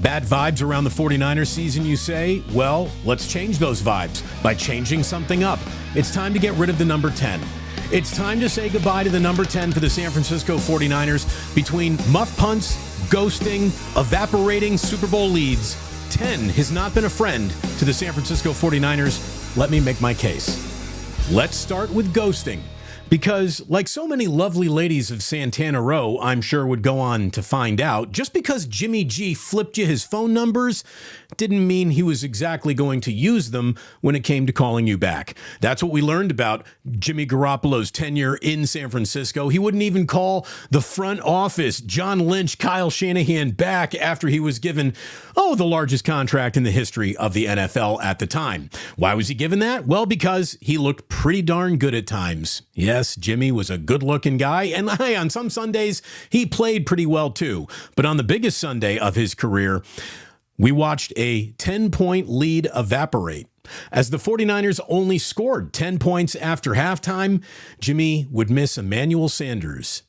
Bad vibes around the 49ers season, you say? Well, let's change those vibes by changing something up. It's time to get rid of the number 10. It's time to say goodbye to the number 10 for the San Francisco 49ers. Between muff punts, ghosting, evaporating Super Bowl leads, 10 has not been a friend to the San Francisco 49ers. Let me make my case. Let's start with ghosting. Because, like so many lovely ladies of Santana Row, I'm sure would go on to find out, just because Jimmy G flipped you his phone numbers didn't mean he was exactly going to use them when it came to calling you back. That's what we learned about Jimmy Garoppolo's tenure in San Francisco. He wouldn't even call the front office, John Lynch, Kyle Shanahan, back after he was given, the largest contract in the history of the NFL at the time. Why was he given that? Well, because he looked pretty darn good at times. Yes, Jimmy was a good-looking guy, and hey, on some Sundays, he played pretty well too. But on the biggest Sunday of his career, we watched a 10-point lead evaporate. As the 49ers only scored 10 points after halftime, Jimmy would miss Emmanuel Sanders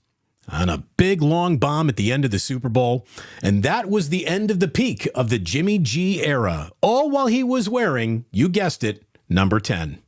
on a big long bomb at the end of the Super Bowl, and that was the end of the peak of the Jimmy G era, all while he was wearing, you guessed it, number 10.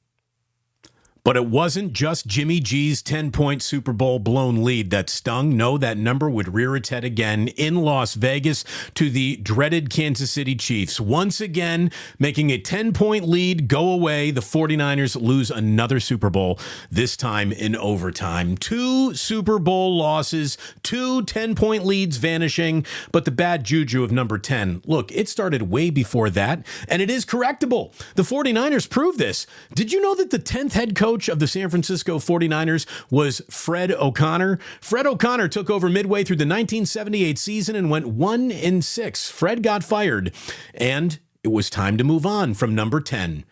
But it wasn't just Jimmy G's 10-point Super Bowl blown lead that stung. No, that number would rear its head again in Las Vegas to the dreaded Kansas City Chiefs. Once again, making a 10-point lead go away, the 49ers lose another Super Bowl, this time in overtime. 2 Super Bowl losses, 2 10-point leads vanishing, but the bad juju of number 10, look, it started way before that, and it is correctable. The 49ers proved this. Did you know that the 10th head coach of the San Francisco 49ers was Fred O'Connor? Fred O'Connor took over midway through the 1978 season and went 1-6. Fred got fired, and it was time to move on from number 10.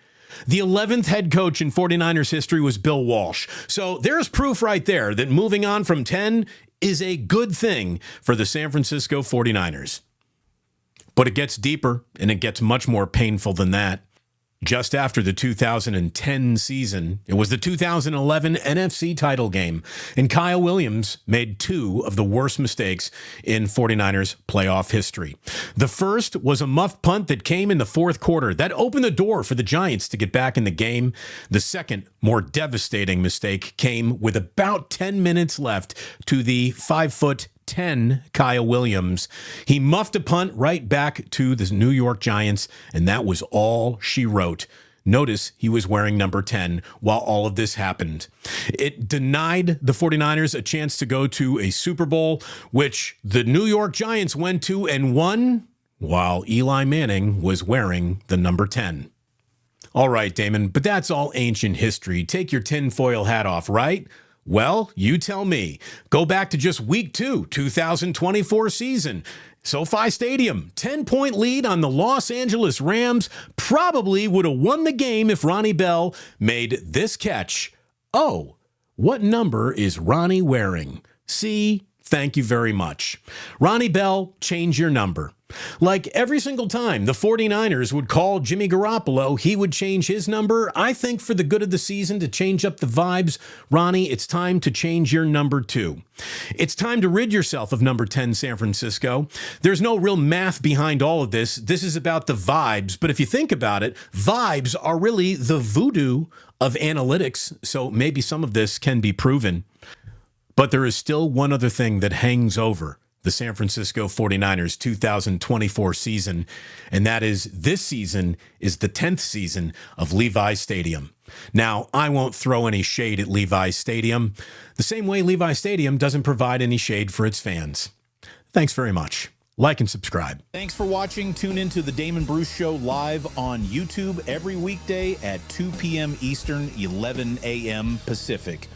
The 11th head coach in 49ers history was Bill Walsh. So there's proof right there that moving on from 10 is a good thing for the San Francisco 49ers. But it gets deeper, and it gets much more painful than that. Just after the 2010 season, it was the 2011 NFC title game, and Kyle Williams made 2 of the worst mistakes in 49ers playoff history. The first was a muffed punt that came in the fourth quarter. That opened the door for the Giants to get back in the game. The second, more devastating mistake came with about 10 minutes left to the 5'10" Kyle Williams. He muffed a punt right back to the New York Giants, and that was all she wrote. Notice he was wearing number 10 while all of this happened. It denied the 49ers a chance to go to a Super Bowl, which the New York Giants went to and won, while Eli Manning was wearing the number 10. All right, Damon, but that's all ancient history. Take your tinfoil hat off, right? Well, you tell me. Go back to just week 2, 2024 season. SoFi Stadium, 10-point lead on the Los Angeles Rams. Probably would have won the game if Ronnie Bell made this catch. Oh, what number is Ronnie wearing? See, thank you very much. Ronnie Bell, change your number. Like every single time the 49ers would call Jimmy Garoppolo, he would change his number. I think for the good of the season, to change up the vibes, Ronnie, it's time to change your number too. It's time to rid yourself of number 10 San Francisco. There's no real math behind all of this. This is about the vibes. But if you think about it, vibes are really the voodoo of analytics. So maybe some of this can be proven. But there is still one other thing that hangs over the San Francisco 49ers 2024 season, and that is this season is the 10th season of Levi's Stadium. Now, I won't throw any shade at Levi's Stadium, the same way Levi's Stadium doesn't provide any shade for its fans. Thanks very much. Like and subscribe. Thanks for watching. Tune into the Damon Bruce Show live on YouTube every weekday at 2 p.m. Eastern, 11 a.m. Pacific.